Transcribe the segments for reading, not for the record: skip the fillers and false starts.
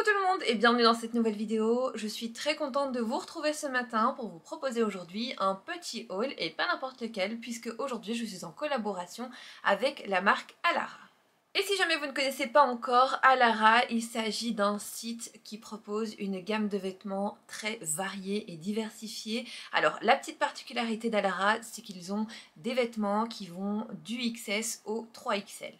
Coucou tout le monde et bienvenue dans cette nouvelle vidéo. Je suis très contente de vous retrouver ce matin pour vous proposer aujourd'hui un petit haul et pas n'importe lequel puisque aujourd'hui je suis en collaboration avec la marque Alara. Et si jamais vous ne connaissez pas encore Alara, il s'agit d'un site qui propose une gamme de vêtements très variée et diversifiée. Alors la petite particularité d'Alara, c'est qu'ils ont des vêtements qui vont du XS au 3XL.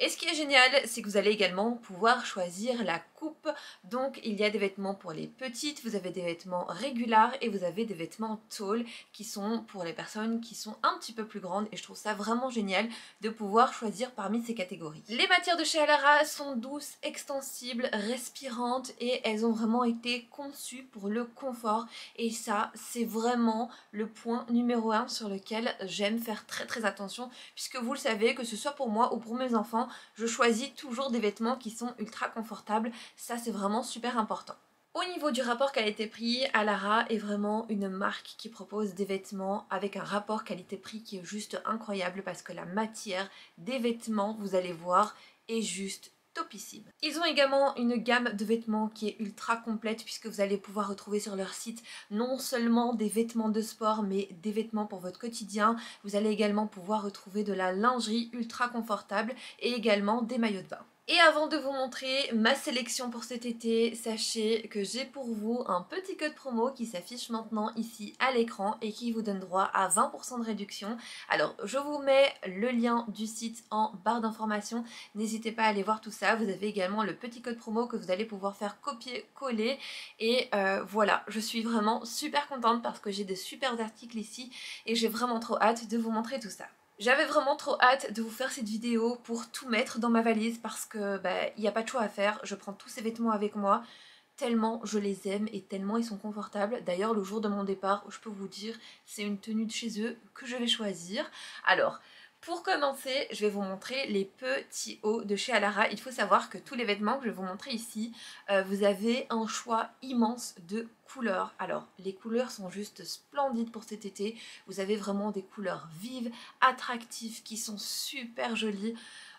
Et ce qui est génial, c'est que vous allez également pouvoir choisir la coupe. Donc il y a des vêtements pour les petites, vous avez des vêtements régulars et vous avez des vêtements tall qui sont pour les personnes qui sont un petit peu plus grandes. Et je trouve ça vraiment génial de pouvoir choisir parmi ces catégories. Les matières de chez Alara sont douces, extensibles, respirantes et elles ont vraiment été conçues pour le confort. Et ça, c'est vraiment le point numéro 1 sur lequel j'aime faire très attention, puisque vous le savez, que ce soit pour moi ou pour mes enfants, je choisis toujours des vêtements qui sont ultra confortables. Ça, c'est vraiment super important. Au niveau du rapport qualité-prix, Alara est vraiment une marque qui propose des vêtements avec un rapport qualité-prix qui est juste incroyable parce que la matière des vêtements, vous allez voir, est juste topissime. Ils ont également une gamme de vêtements qui est ultra complète puisque vous allez pouvoir retrouver sur leur site non seulement des vêtements de sport mais des vêtements pour votre quotidien. Vous allez également pouvoir retrouver de la lingerie ultra confortable et également des maillots de bain. Et avant de vous montrer ma sélection pour cet été, sachez que j'ai pour vous un petit code promo qui s'affiche maintenant ici à l'écran et qui vous donne droit à 20% de réduction. Alors je vous mets le lien du site en barre d'informations, n'hésitez pas à aller voir tout ça. Vous avez également le petit code promo que vous allez pouvoir faire copier-coller et voilà, je suis vraiment super contente parce que j'ai des super articles ici et j'ai vraiment trop hâte de vous montrer tout ça. J'avais vraiment trop hâte de vous faire cette vidéo pour tout mettre dans ma valise parce que il n'y a pas de choix à faire. Je prends tous ces vêtements avec moi tellement je les aime et tellement ils sont confortables. D'ailleurs le jour de mon départ, je peux vous dire, c'est une tenue de chez eux que je vais choisir. Alors pour commencer, je vais vous montrer les petits hauts de chez Alara. Il faut savoir que tous les vêtements que je vais vous montrer ici, vous avez un choix immense de couleurs. Alors, les couleurs sont juste splendides pour cet été. Vous avez vraiment des couleurs vives, attractives, qui sont super jolies.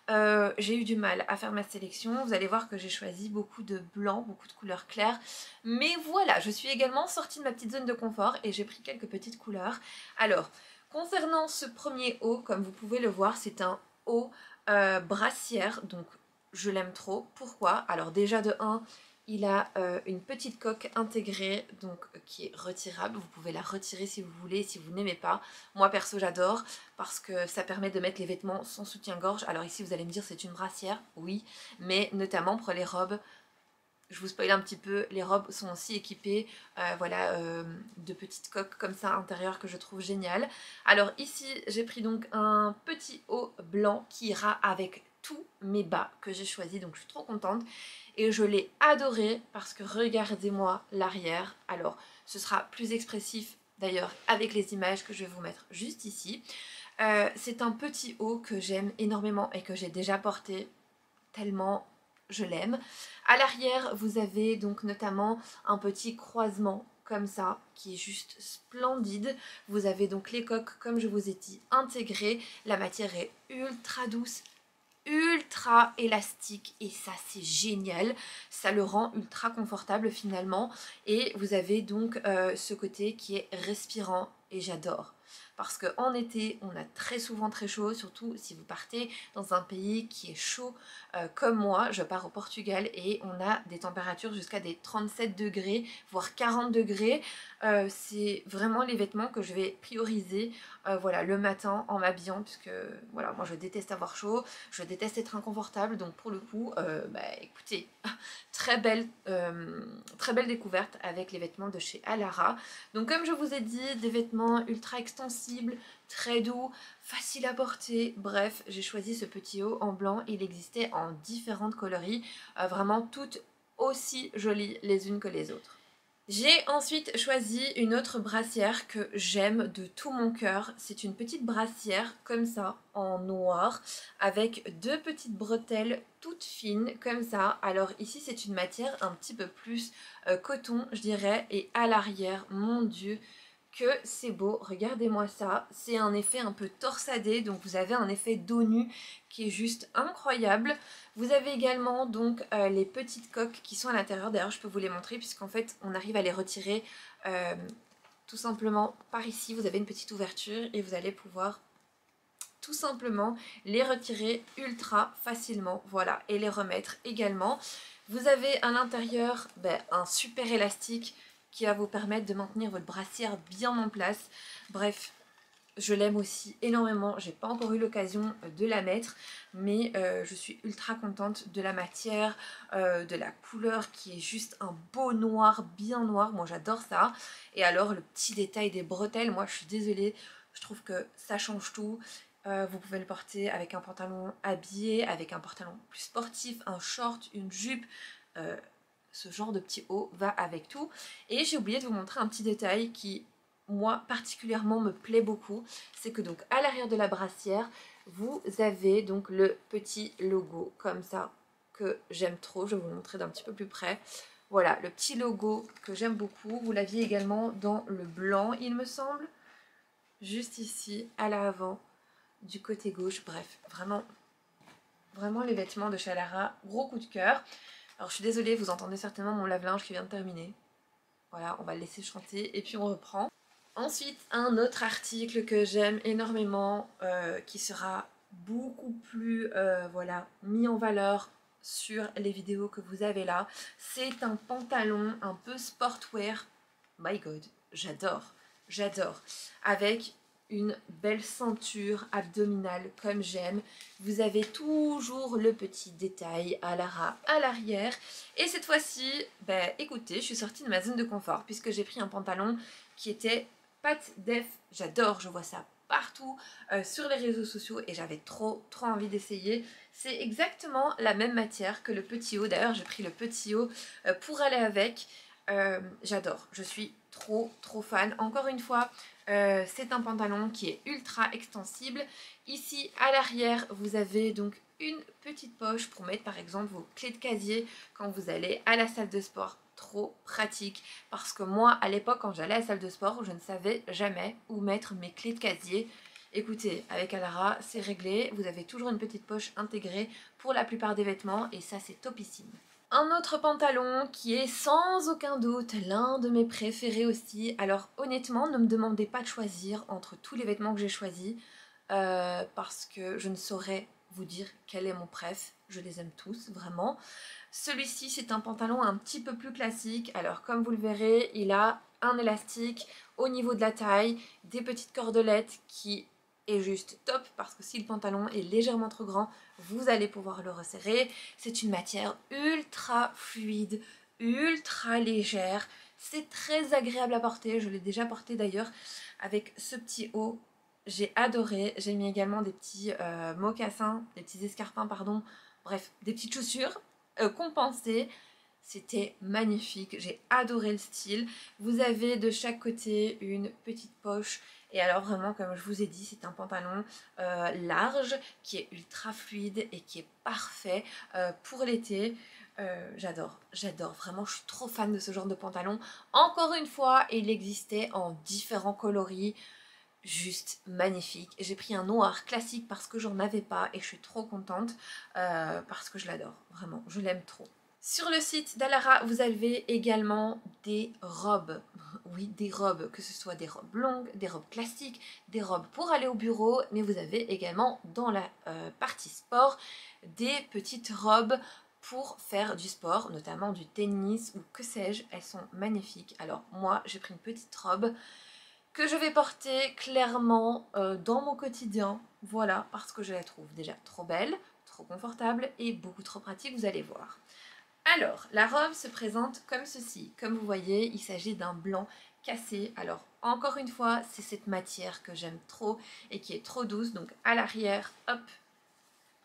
J'ai eu du mal à faire ma sélection. Vous allez voir que j'ai choisi beaucoup de blanc, beaucoup de couleurs claires. Mais voilà, je suis également sortie de ma petite zone de confort et j'ai pris quelques petites couleurs. Alors, concernant ce premier haut, comme vous pouvez le voir, c'est un haut brassière, donc je l'aime trop. Pourquoi? Alors déjà de 1, il a une petite coque intégrée, donc qui est retirable. Vous pouvez la retirer si vous voulez, si vous n'aimez pas. Moi perso j'adore parce que ça permet de mettre les vêtements sans soutien-gorge. Alors ici vous allez me dire c'est une brassière, oui, mais notamment pour les robes. Je vous spoil un petit peu, les robes sont aussi équipées de petites coques comme ça intérieures que je trouve géniales. Alors ici j'ai pris donc un petit haut blanc qui ira avec tous mes bas que j'ai choisis, donc je suis trop contente et je l'ai adoré parce que regardez-moi l'arrière. Alors ce sera plus expressif d'ailleurs avec les images que je vais vous mettre juste ici. C'est un petit haut que j'aime énormément et que j'ai déjà porté tellement je l'aime. À l'arrière, vous avez donc notamment un petit croisement comme ça, qui est juste splendide. Vous avez donc les coques, comme je vous ai dit, intégrées. La matière est ultra douce, ultra élastique et ça c'est génial, ça le rend ultra confortable finalement. Et vous avez donc ce côté qui est respirant et j'adore. Parce qu'en été, on a très souvent très chaud, surtout si vous partez dans un pays qui est chaud comme moi. Je pars au Portugal et on a des températures jusqu'à des 37 degrés, voire 40 degrés. C'est vraiment les vêtements que je vais prioriser voilà, le matin en m'habillant, puisque voilà, moi je déteste avoir chaud, je déteste être inconfortable, donc pour le coup, écoutez, très belle découverte avec les vêtements de chez Alara. Donc comme je vous ai dit, des vêtements ultra extensibles, très doux, facile à porter. Bref, j'ai choisi ce petit haut en blanc. Il existait en différentes coloris, vraiment toutes aussi jolies les unes que les autres. J'ai ensuite choisi une autre brassière que j'aime de tout mon cœur. C'est une petite brassière comme ça, en noir, avec deux petites bretelles toutes fines comme ça. Alors ici c'est une matière un petit peu plus coton je dirais, et à l'arrière, mon Dieu, que c'est beau. Regardez-moi ça, c'est un effet un peu torsadé, donc vous avez un effet dos nu qui est juste incroyable. Vous avez également donc les petites coques qui sont à l'intérieur. D'ailleurs je peux vous les montrer puisqu'en fait on arrive à les retirer tout simplement par ici. Vous avez une petite ouverture et vous allez pouvoir tout simplement les retirer ultra facilement, voilà, et les remettre également. Vous avez à l'intérieur un super élastique qui va vous permettre de maintenir votre brassière bien en place. Bref, je l'aime aussi énormément, j'ai pas encore eu l'occasion de la mettre, mais je suis ultra contente de la matière, de la couleur qui est juste un beau noir, bien noir, moi j'adore ça. Et alors le petit détail des bretelles, moi je suis désolée, je trouve que ça change tout. Vous pouvez le porter avec un pantalon habillé, avec un pantalon plus sportif, un short, une jupe, ce genre de petit haut va avec tout. Et j'ai oublié de vous montrer un petit détail qui moi particulièrement me plaît beaucoup, c'est que donc à l'arrière de la brassière vous avez donc le petit logo comme ça que j'aime trop. Je vais vous le montrer d'un petit peu plus près. Voilà le petit logo que j'aime beaucoup. Vous l'aviez également dans le blanc il me semble, juste ici à l'avant du côté gauche. Bref, vraiment les vêtements de chez Lara, gros coup de cœur. Alors je suis désolée, vous entendez certainement mon lave-linge qui vient de terminer. Voilà, on va le laisser chanter et puis on reprend. Ensuite, un autre article que j'aime énormément, qui sera beaucoup plus voilà, mis en valeur sur les vidéos que vous avez là, c'est un pantalon un peu sportwear. My God, j'adore, j'adore. Avec une belle ceinture abdominale comme j'aime. Vous avez toujours le petit détail à l'arrière. Et cette fois-ci, écoutez, je suis sortie de ma zone de confort puisque j'ai pris un pantalon qui était pâte def. J'adore, je vois ça partout sur les réseaux sociaux et j'avais trop envie d'essayer. C'est exactement la même matière que le petit haut. D'ailleurs, j'ai pris le petit haut pour aller avec. J'adore, je suis trop fan. Encore une fois, c'est un pantalon qui est ultra extensible. Ici à l'arrière vous avez donc une petite poche pour mettre par exemple vos clés de casier quand vous allez à la salle de sport. Trop pratique parce que moi à l'époque quand j'allais à la salle de sport je ne savais jamais où mettre mes clés de casier. Écoutez, avec Alara c'est réglé, vous avez toujours une petite poche intégrée pour la plupart des vêtements et ça c'est topissime. Un autre pantalon qui est sans aucun doute l'un de mes préférés aussi. Alors honnêtement, ne me demandez pas de choisir entre tous les vêtements que j'ai choisis parce que je ne saurais vous dire quel est mon préf. Je les aime tous, vraiment. Celui-ci, c'est un pantalon un petit peu plus classique. Alors comme vous le verrez, il a un élastique au niveau de la taille, des petites cordelettes qui est juste top parce que si le pantalon est légèrement trop grand, vous allez pouvoir le resserrer. C'est une matière ultra fluide, ultra légère. C'est très agréable à porter. Je l'ai déjà porté d'ailleurs avec ce petit haut. J'ai adoré. J'ai mis également des petits mocassins, des petits escarpins, pardon. Bref, des petites chaussures compensées. C'était magnifique, j'ai adoré le style. Vous avez de chaque côté une petite poche. Et alors vraiment, comme je vous ai dit, c'est un pantalon large qui est ultra fluide et qui est parfait pour l'été. J'adore, vraiment, je suis trop fan de ce genre de pantalon. Encore une fois, il existait en différents coloris. Juste magnifique. J'ai pris un noir classique parce que j'en avais pas et je suis trop contente parce que je l'adore, vraiment, je l'aime trop. Sur le site d'Alara, vous avez également des robes. Oui, des robes, que ce soit des robes longues, des robes classiques, des robes pour aller au bureau, mais vous avez également dans la partie sport des petites robes pour faire du sport, notamment du tennis ou que sais-je. Elles sont magnifiques. Alors moi, j'ai pris une petite robe que je vais porter clairement dans mon quotidien. Voilà, parce que je la trouve déjà trop belle, trop confortable et beaucoup trop pratique, vous allez voir. Alors, la robe se présente comme ceci. Comme vous voyez, il s'agit d'un blanc cassé. Alors, encore une fois, c'est cette matière que j'aime trop et qui est trop douce. Donc, à l'arrière, hop,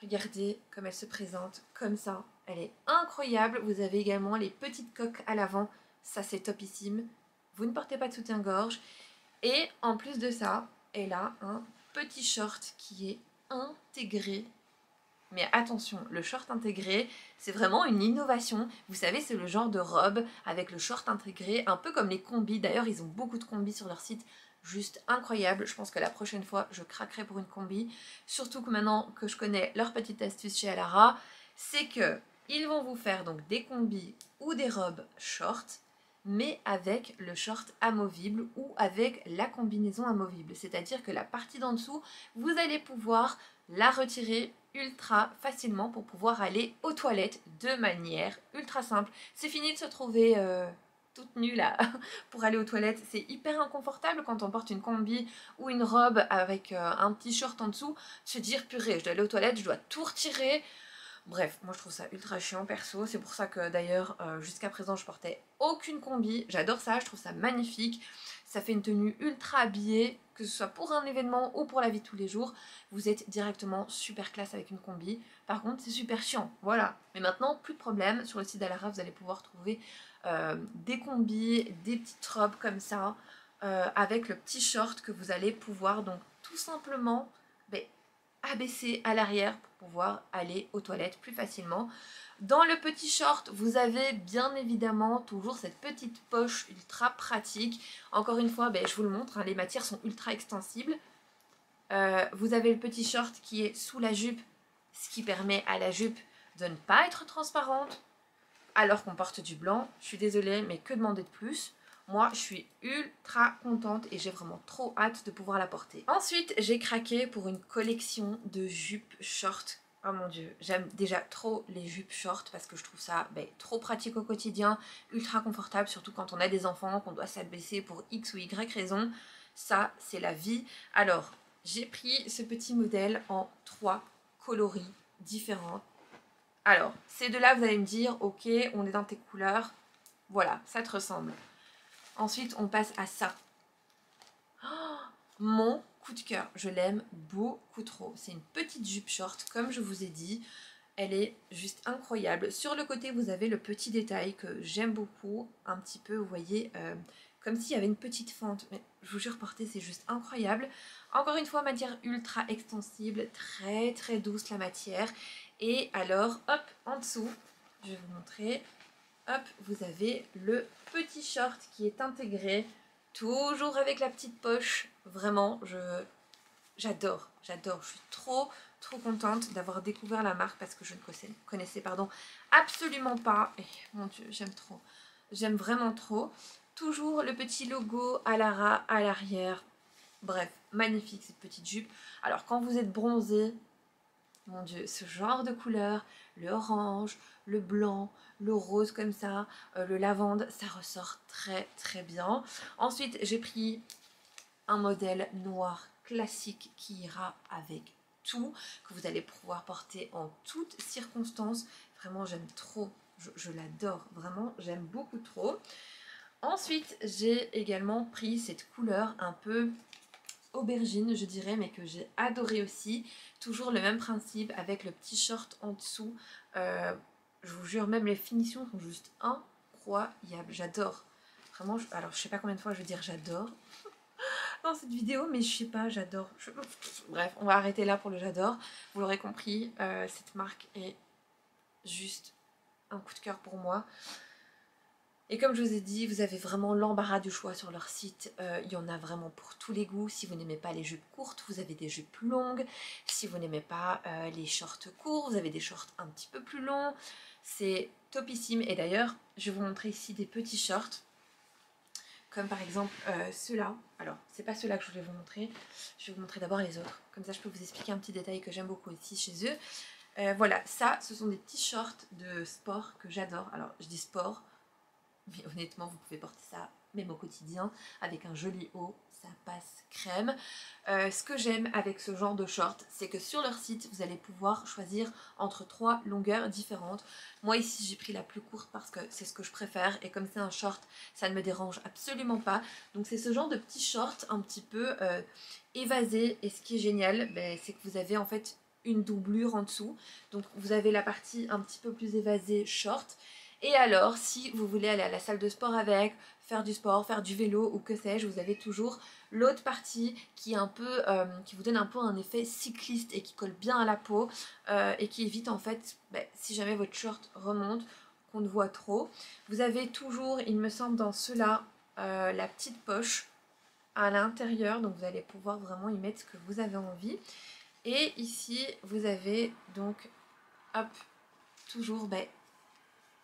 regardez comme elle se présente, comme ça. Elle est incroyable. Vous avez également les petites coques à l'avant. Ça, c'est topissime. Vous ne portez pas de soutien-gorge. Et en plus de ça, elle a un petit short qui est intégré Mais attention, le short intégré, c'est vraiment une innovation. Vous savez, c'est le genre de robe avec le short intégré, un peu comme les combis. D'ailleurs, ils ont beaucoup de combis sur leur site, juste incroyable. Je pense que la prochaine fois, je craquerai pour une combi. Surtout que maintenant que je connais leur petite astuce chez Alara, c'est que ils vont vous faire donc des combis ou des robes short, mais avec le short amovible ou avec la combinaison amovible. C'est-à-dire que la partie d'en dessous, vous allez pouvoir la retirer ultra facilement pour pouvoir aller aux toilettes de manière ultra simple. C'est fini de se trouver toute nue là pour aller aux toilettes. C'est hyper inconfortable quand on porte une combi ou une robe avec un petit short en dessous, se dire purée, je dois aller aux toilettes, je dois tout retirer. Bref, moi je trouve ça ultra chiant perso, c'est pour ça que d'ailleurs jusqu'à présent je portais aucune combi, j'adore ça, je trouve ça magnifique, ça fait une tenue ultra habillée, que ce soit pour un événement ou pour la vie de tous les jours, vous êtes directement super classe avec une combi, par contre c'est super chiant, voilà. Mais maintenant, plus de problème, sur le site d'Alara vous allez pouvoir trouver des combis, des petites robes comme ça, avec le petit short que vous allez pouvoir donc tout simplement abaisser à l'arrière pour pouvoir aller aux toilettes plus facilement. Dans le petit short, vous avez bien évidemment toujours cette petite poche ultra pratique. Encore une fois, je vous le montre, hein, les matières sont ultra extensibles. Vous avez le petit short qui est sous la jupe, ce qui permet à la jupe de ne pas être transparente alors qu'on porte du blanc. Je suis désolée, mais que demander de plus? Moi, je suis ultra contente et j'ai vraiment trop hâte de pouvoir la porter. Ensuite, j'ai craqué pour une collection de jupes short. Oh mon dieu, j'aime déjà trop les jupes short parce que je trouve ça trop pratique au quotidien, ultra confortable, surtout quand on a des enfants, qu'on doit s'abaisser pour X ou Y raison. Ça, c'est la vie. Alors, j'ai pris ce petit modèle en 3 coloris différents. Alors, ces deux-là, vous allez me dire, ok, on est dans tes couleurs. Voilà, ça te ressemble. Ensuite, on passe à ça. Oh, mon coup de cœur, je l'aime beaucoup trop. C'est une petite jupe short, comme je vous ai dit. Elle est juste incroyable. Sur le côté, vous avez le petit détail que j'aime beaucoup. Un petit peu, vous voyez, comme s'il y avait une petite fente. Mais je vous jure, porter, c'est juste incroyable. Encore une fois, matière ultra extensible, très très douce la matière. Et alors, hop, en dessous, je vais vous montrer. Hop, vous avez le petit short qui est intégré, toujours avec la petite poche. Vraiment, j'adore, j'adore. Je suis trop contente d'avoir découvert la marque parce que je ne connaissais absolument pas. Et mon dieu, j'aime trop. J'aime vraiment trop. Toujours le petit logo Alara à l'arrière. Bref, magnifique cette petite jupe. Alors quand vous êtes bronzé, mon dieu, ce genre de couleur, le orange, le blanc, le rose comme ça, le lavande, ça ressort très très bien. Ensuite, j'ai pris un modèle noir classique qui ira avec tout, que vous allez pouvoir porter en toutes circonstances. Vraiment, j'aime trop, je l'adore, vraiment, j'aime beaucoup trop. Ensuite, j'ai également pris cette couleur un peu aubergine, je dirais, mais que j'ai adoré aussi. Toujours le même principe avec le petit short en dessous. Je vous jure, même les finitions sont juste incroyables. J'adore. Vraiment, alors je sais pas combien de fois je veux dire j'adore dans cette vidéo, mais je sais pas, j'adore. Bref, on va arrêter là pour le j'adore. Vous l'aurez compris, cette marque est juste un coup de cœur pour moi. Et comme je vous ai dit, vous avez vraiment l'embarras du choix sur leur site. Il y en a vraiment pour tous les goûts. Si vous n'aimez pas les jupes courtes, vous avez des jupes longues. Si vous n'aimez pas les shorts courts, vous avez des shorts un petit peu plus longs. C'est topissime. Et d'ailleurs, je vais vous montrer ici des petits shorts. Comme par exemple ceux-là. Alors, c'est pas ceux-là que je voulais vous montrer. Je vais vous montrer d'abord les autres. Comme ça, je peux vous expliquer un petit détail que j'aime beaucoup ici chez eux. Voilà, ça, ce sont des petits shorts de sport que j'adore. Alors, je dis sport. Mais honnêtement, vous pouvez porter ça même au quotidien avec un joli haut, ça passe crème. Ce que j'aime avec ce genre de short, c'est que sur leur site, vous allez pouvoir choisir entre 3 longueurs différentes. Moi ici, j'ai pris la plus courte parce que c'est ce que je préfère et comme c'est un short, ça ne me dérange absolument pas. Donc c'est ce genre de petit short un petit peu évasé et ce qui est génial, c'est que vous avez en fait une doublure en dessous. Donc vous avez la partie un petit peu plus évasée short. Et alors, si vous voulez aller à la salle de sport avec, faire du sport, faire du vélo ou que sais-je, vous avez toujours l'autre partie qui est un peu, qui vous donne un peu un effet cycliste et qui colle bien à la peau et qui évite en fait, si jamais votre short remonte, qu'on ne voit trop. Vous avez toujours, il me semble, dans ceux-là, la petite poche à l'intérieur, donc vous allez pouvoir vraiment y mettre ce que vous avez envie. Et ici, vous avez donc, hop, toujours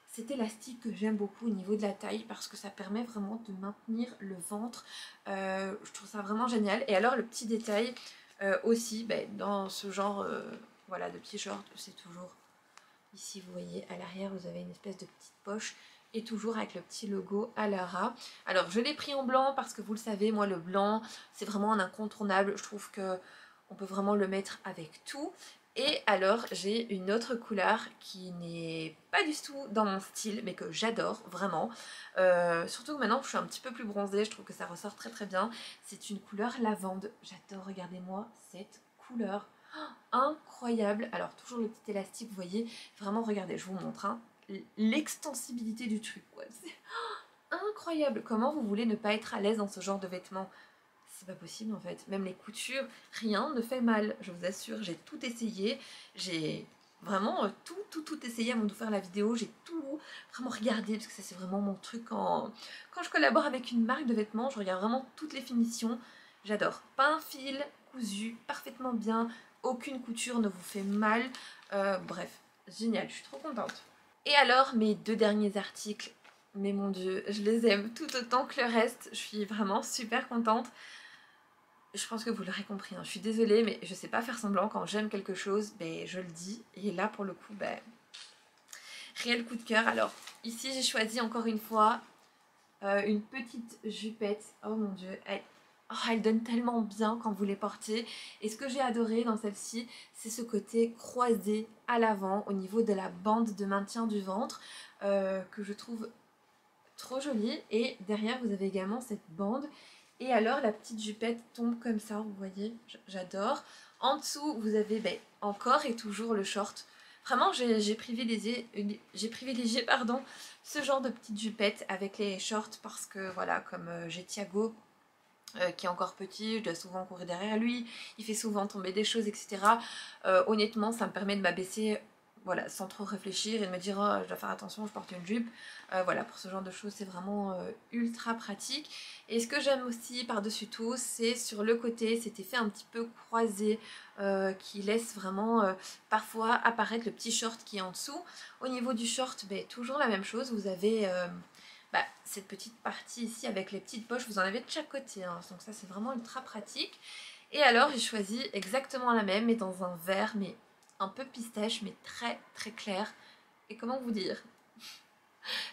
cet élastique que j'aime beaucoup au niveau de la taille parce que ça permet vraiment de maintenir le ventre. Je trouve ça vraiment génial. Et alors le petit détail aussi, dans ce genre voilà, de petit short, c'est toujours ici, vous voyez à l'arrière, vous avez une espèce de petite poche et toujours avec le petit logo Alara. Alors je l'ai pris en blanc parce que vous le savez, moi le blanc c'est vraiment un incontournable. Je trouve que on peut vraiment le mettre avec tout. Et alors j'ai une autre couleur qui n'est pas du tout dans mon style mais que j'adore vraiment, surtout que maintenant je suis un petit peu plus bronzée, je trouve que ça ressort très très bien. C'est une couleur lavande, j'adore, regardez-moi cette couleur, oh, incroyable. Alors toujours le petit élastique, vous voyez, vraiment regardez, je vous montre hein, l'extensibilité du truc quoi. C'est incroyable. Comment vous voulez ne pas être à l'aise dans ce genre de vêtements? C'est pas possible en fait, même les coutures, rien ne fait mal, je vous assure, j'ai tout essayé, j'ai vraiment tout essayé avant de faire la vidéo, j'ai tout vraiment regardé, parce que ça c'est vraiment mon truc quand je collabore avec une marque de vêtements, je regarde vraiment toutes les finitions, j'adore. Pas un fil, cousu, parfaitement bien, aucune couture ne vous fait mal, bref, génial, je suis trop contente. Et alors mes deux derniers articles, mais mon dieu, je les aime tout autant que le reste, je suis vraiment super contente. Je pense que vous l'aurez compris, hein. Je suis désolée, mais je sais pas faire semblant. Quand j'aime quelque chose, je le dis. Et là, pour le coup, réel coup de cœur. Alors, ici, j'ai choisi encore une fois une petite jupette. Oh mon dieu, elle donne tellement bien quand vous les portez. Et ce que j'ai adoré dans celle-ci, c'est ce côté croisé à l'avant, au niveau de la bande de maintien du ventre, que je trouve trop jolie. Et derrière, vous avez également cette bande. Et alors la petite jupette tombe comme ça, vous voyez, j'adore. En dessous, vous avez encore et toujours le short. Vraiment, j'ai privilégié pardon, ce genre de petite jupette avec les shorts parce que voilà, comme j'ai Thiago qui est encore petit, je dois souvent courir derrière lui, il fait souvent tomber des choses, etc. Honnêtement, ça me permet de m'abaisser, voilà, sans trop réfléchir et de me dire oh, je dois faire attention, je porte une jupe. Voilà, pour ce genre de choses, c'est vraiment ultra pratique. Et ce que j'aime aussi par-dessus tout, c'est sur le côté, cet effet un petit peu croisé qui laisse vraiment parfois apparaître le petit short qui est en dessous. Au niveau du short, toujours la même chose, vous avez cette petite partie ici avec les petites poches, vous en avez de chaque côté, hein, donc ça c'est vraiment ultra pratique. Et alors j'ai choisi exactement la même, mais dans un vert, mais un peu pistache, mais très très clair. Et comment vous dire,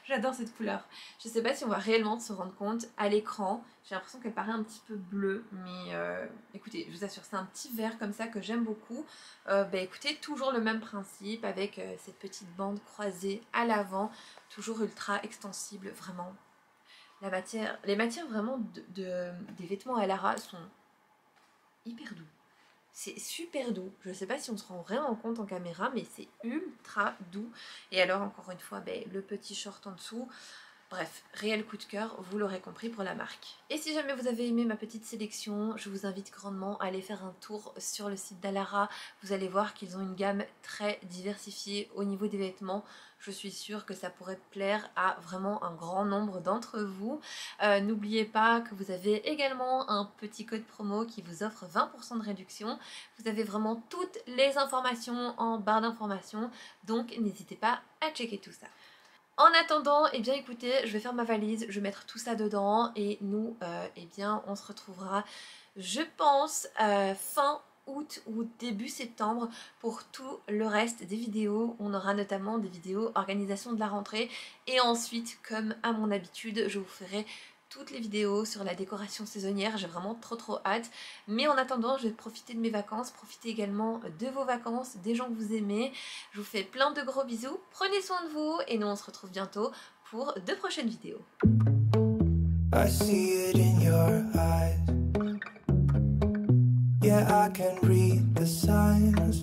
j'adore cette couleur. Je sais pas si on va réellement se rendre compte à l'écran. J'ai l'impression qu'elle paraît un petit peu bleue. Mais écoutez, je vous assure, c'est un petit vert comme ça que j'aime beaucoup. Écoutez, toujours le même principe avec cette petite bande croisée à l'avant. Toujours ultra extensible, vraiment. Les matières vraiment des vêtements à Alara sont hyper doux. C'est super doux. Je ne sais pas si on se rend vraiment compte en caméra, mais c'est ultra doux. Et alors, encore une fois, le petit short en dessous. Bref, réel coup de cœur, vous l'aurez compris pour la marque. Et si jamais vous avez aimé ma petite sélection, je vous invite grandement à aller faire un tour sur le site d'Alara. Vous allez voir qu'ils ont une gamme très diversifiée au niveau des vêtements. Je suis sûre que ça pourrait plaire à vraiment un grand nombre d'entre vous. N'oubliez pas que vous avez également un petit code promo qui vous offre 20% de réduction. Vous avez vraiment toutes les informations en barre d'informations, donc n'hésitez pas à checker tout ça. En attendant, écoutez, je vais faire ma valise, je vais mettre tout ça dedans et nous, on se retrouvera, je pense, fin août ou début septembre pour tout le reste des vidéos. On aura notamment des vidéos organisation de la rentrée et ensuite, comme à mon habitude, je vous ferai toutes les vidéos sur la décoration saisonnière, j'ai vraiment trop hâte. Mais en attendant, je vais profiter de mes vacances, profiter également de vos vacances, des gens que vous aimez. Je vous fais plein de gros bisous, prenez soin de vous et nous on se retrouve bientôt pour de prochaines vidéos. I see it in your eyes. Yeah, I can read the signs.